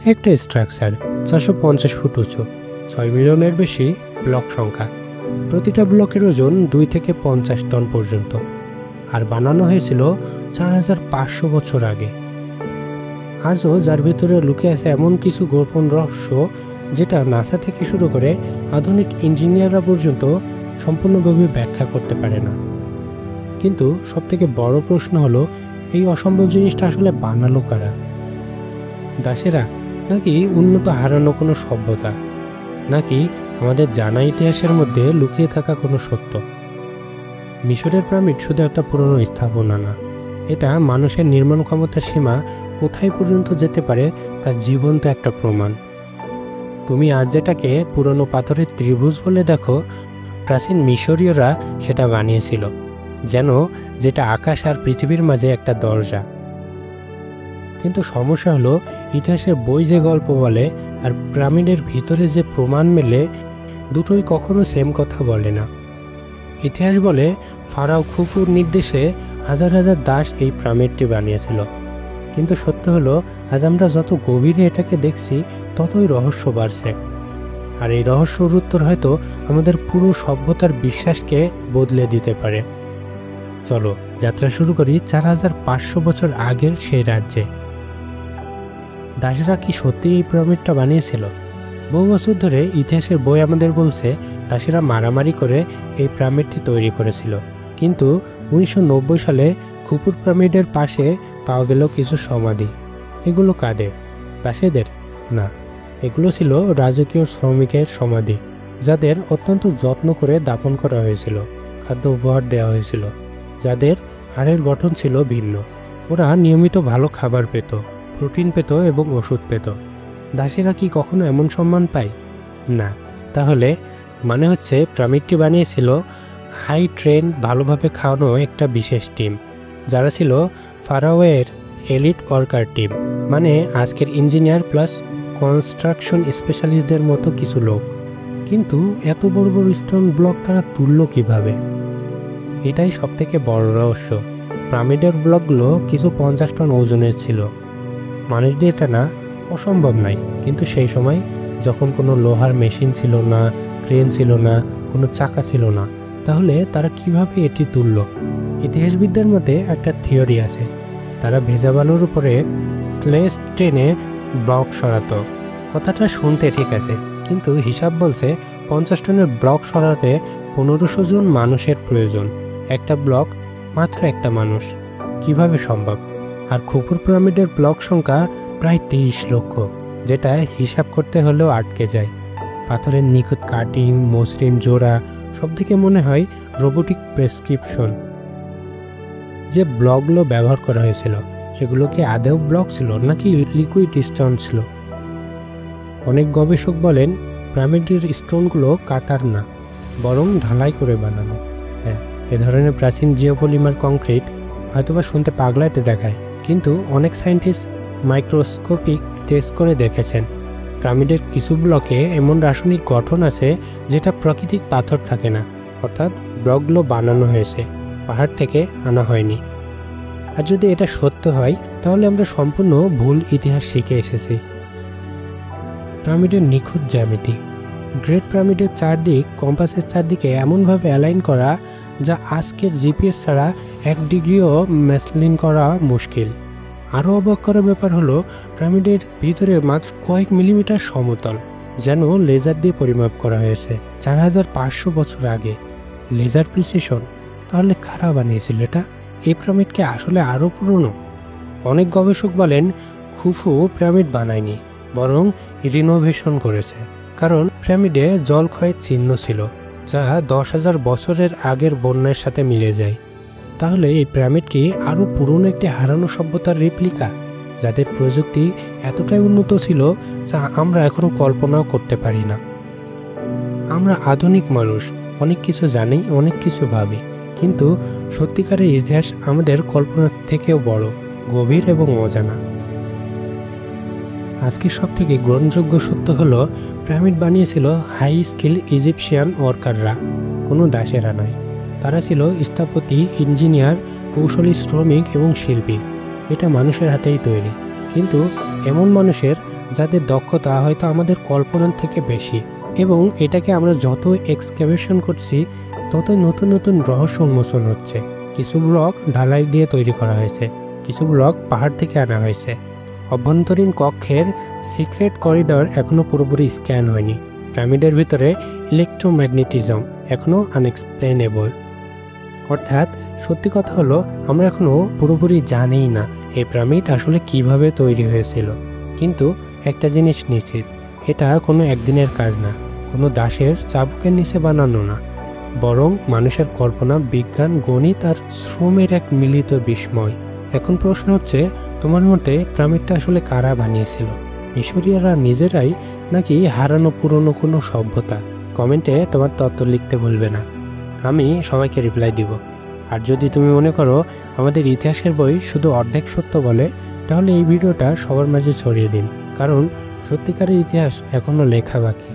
একটা structure 450 foot উঁচু, 6 মিলিয়নের বেশি ব্লক সংখ্যা, প্রতিটা ব্লকের ওজন 2 থেকে 50 টন পর্যন্ত, আর বানানো হয়েছিল 4500 বছর আগে। আজও যার ভিতরে লুকিয়ে আছে এমন কিছু গোপন রহস্য যেটা নাসা থেকে শুরু করে আধুনিক ইঞ্জিনিয়াররা পর্যন্ত সম্পূর্ণভাবে ব্যাখ্যা করতে পারে না। কিন্তু সবথেকে বড় প্রশ্ন হলো, এই অসম্ভব জিনিসটা আসলে বানালো কারা? দাসেরা, নাকি উন্নত হারানো কোনো সভ্যতা, নাকি আমাদের জানা ইতিহাসের মধ্যে লুকিয়ে থাকা কোনো সত্য? মিশরের পিরামিড শুধু একটা পুরনো স্থাপনা না, এটা মানুষের নির্মাণ ক্ষমতার সীমা কোথায় পর্যন্ত যেতে পারে তার জীবন্ত একটা প্রমাণ। তুমি আজ যেটাকে পুরনো পাথরের ত্রিভুজ বলে দেখো, প্রাচীন মিশরীয়রা সেটা বানিয়েছিল যেন যেটা আকাশ আর পৃথিবীর মাঝে একটা দরজা। কিন্তু সমস্যা হলো, ইতিহাসের বই যে গল্প বলে আর পিরামিডের ভিতরে যে প্রমাণ মেলে, দুটোই কখনো সেম কথা বলে না। ইতিহাস বলে ফারাও খুফুর নির্দেশে হাজার হাজার দাস এই পিরামিডটি বানিয়েছিল, কিন্তু সত্য হলো আজ আমরা যত গভীরে এটাকে দেখছি ততই রহস্য বাড়ছে। আর এই রহস্যর উত্তর হয়তো আমাদের পুরো সভ্যতার বিশ্বাসকে বদলে দিতে পারে। চলো যাত্রা শুরু করি 4500 বছর আগের সেই রাজ্যে। দাসেরা কি সত্যি এই পিরামিডটা বানিয়েছিল? বহু বছর ধরে ইতিহাসের বই আমাদের বলছে দাসেরা মারামারি করে এই পিরামিডটি তৈরি করেছিল, কিন্তু 1990 সালে খুফুর পিরামিডের পাশে পাওয়া গেল কিছু সমাধি। এগুলো কাদের? দাসেদের না, এগুলো ছিল রাজকীয় শ্রমিকের সমাধি, যাদের অত্যন্ত যত্ন করে দাফন করা হয়েছিল, খাদ্য উপহার দেওয়া হয়েছিল, যাদের হাড়ের গঠন ছিল ভিন্ন। ওরা নিয়মিত ভালো খাবার পেত, প্রোটিন পেত এবং ওষুধ পেত। দাসেরা কি কখনো এমন সম্মান পায়? না। তাহলে মানে হচ্ছে পিরামিডটি বানিয়েছিল হাই ট্রেন, ভালোভাবে খাওয়ানো একটা বিশেষ টিম, যারা ছিল ফারাওয়ের এলিট ওয়ার্কার টিম, মানে আজকের ইঞ্জিনিয়ার প্লাস কনস্ট্রাকশন স্পেশালিস্টদের মতো কিছু লোক। কিন্তু এত বড় বড় স্টোন ব্লক তারা তুললো কিভাবে? এটাই সবথেকে বড় রহস্য। পিরামিডের ব্লকগুলো কিছু 50 টন ওজনের ছিল। মানুষ দিয়ে টানা অসম্ভব নাই, কিন্তু সেই সময় যখন কোনো লোহার মেশিন ছিল না, ক্রেন ছিল না, কোনো চাকা ছিল না, তাহলে তারা কিভাবে এটি তুলল? ইতিহাসবিদদের মধ্যে একটা থিওরি আছে, তারা ভেজা বালুর উপরে স্লেজ ট্রেনে ব্লক সরাতো। কথাটা শুনতে ঠিক আছে, কিন্তু হিসাব বলছে 50 টনের ব্লক সরাতে 1500 জন মানুষের প্রয়োজন। একটা ব্লক মাত্র একটা মানুষ, কিভাবে সম্ভব? আর খুফুর পিরামিডের ব্লক সংখ্যা প্রায় 23 লক্ষ, যেটা হিসাব করতে হলেও আটকে যায়। পাথরের নিখুঁত কাটিং, মসৃণ জোড়া, সব থেকে মনে হয় রোবোটিক প্রেসক্রিপশন। যে ব্লকগুলো ব্যবহার করা হয়েছিল সেগুলো কি আদেও ব্লক ছিল নাকি লিকুইড স্টোন ছিল? অনেক গবেষক বলেন পিরামিডের স্টোনগুলো কাটার না, বরং ঢালাই করে বানানো। হ্যাঁ, এ ধরনের প্রাচীন জিওপলিমার কংক্রিট হয়তোবা শুনতে পাগলাটে দেখায়, কিন্তু অনেক সায়েন্টিস্ট মাইক্রোস্কোপিক টেস্ট করে দেখেছেন পিরামিডের কিছু ব্লকে এমন রাসায়নিক গঠন আছে যেটা প্রাকৃতিক পাথর থাকে না, অর্থাৎ ব্লকগুলো বানানো হয়েছে, পাহাড় থেকে আনা হয়নি। আর যদি এটা সত্য হয় তাহলে আমরা সম্পূর্ণ ভুল ইতিহাস শিখে এসেছি। পিরামিডের নিখুঁত জ্যামিতি। গ্রেট পিরামিডের চারদিক কম্পাসের চারদিকে এমনভাবে অ্যালাইন করা যা আজকের জিপিএস ছাড়া 1 ডিগ্রিও মেসলিন করা মুশকিল। আরও অবাক করার ব্যাপার হলো পিরামিডের ভিতরে মাত্র কয়েক মিলিমিটার সমতল, যেন লেজার দিয়ে পরিমাপ করা হয়েছে 4500 বছর আগে। Laser precision. তাহলে কারা বানিয়েছিল এটা? এই পিরামিডকে আসলে আরও পুরনো? অনেক গবেষক বলেন খুফু পিরামিড বানায়নি, বরং রিনোভেশন করেছে, কারণ পিরামিডে জলক্ষয়ের চিহ্ন ছিল যা 10,000 বছরের আগের বন্যার সাথে মিলে যায়। তাহলে এই পিরামিড কি আরও পুরনো একটি হারানো সভ্যতার রেপ্লিকা, যাদের প্রযুক্তি এতটাই উন্নত ছিল যা আমরা এখনো কল্পনাও করতে পারি না? আমরা আধুনিক মানুষ, অনেক কিছু জানি, অনেক কিছু ভাবি, কিন্তু সত্যিকারের ইতিহাস আমাদের কল্পনার থেকেও বড়, গভীর এবং অজানা। আজকে সবথেকে গ্রহণযোগ্য সত্য হলো পিরামিড বানিয়েছিল হাই স্কিল ইজিপশিয়ান ওয়ার্কাররা, কোনো দাসেরা নয়। তারা ছিল স্থপতি, ইঞ্জিনিয়ার, কৌশলী, শ্রমিক এবং শিল্পী। এটা মানুষের হাতেই তৈরি, কিন্তু এমন মানুষের যাদের দক্ষতা হয়তো আমাদের কল্পনার থেকে বেশি, এবং এটাকে আমরা যত এক্সক্যাভেশন করছি ততই নতুন নতুন রহস্য উন্মোচন হচ্ছে। কিছু ব্লক ঢালাই দিয়ে তৈরি করা হয়েছে, কিছু ব্লক পাহাড় থেকে আনা হয়েছে। অভ্যন্তরীণ কক্ষের সিক্রেট করিডর এখনও পুরোপুরি স্ক্যান হয়নি। পিরামিডের ভিতরে ইলেকট্রোম্যাগনেটিজম এখনও আনএক্সপ্লেনেবল। অর্থাৎ সত্যি কথা হলো, আমরা এখনও পুরোপুরি জানিই না এই পিরামিড আসলে কিভাবে তৈরি হয়েছিল। কিন্তু একটা জিনিস নিশ্চিত, এটা কোনো একদিনের কাজ না, কোনো দাসের চাবুকের নিচে বানানো না, বরং মানুষের কল্পনা, বিজ্ঞান, গণিত আর শ্রমের এক মিলিত বিস্ময়। এখন প্রশ্ন হচ্ছে, তোমার মতে পিরামিডটা আসলে কারা বানিয়েছিল? মিশরীয়রা নিজেরাই, নাকি হারানো পুরনো কোনো সভ্যতা? কমেন্টে তোমার তত্ত্ব লিখতে ভুলবে না, আমি সবাইকে রিপ্লাই দিব। আর যদি তুমি মনে করো আমাদের ইতিহাসের বই শুধু অর্ধেক সত্য বলে, তাহলে এই ভিডিওটা সবার মাঝে ছড়িয়ে দিন, কারণ সত্যিকারের ইতিহাস এখনও লেখা বাকি।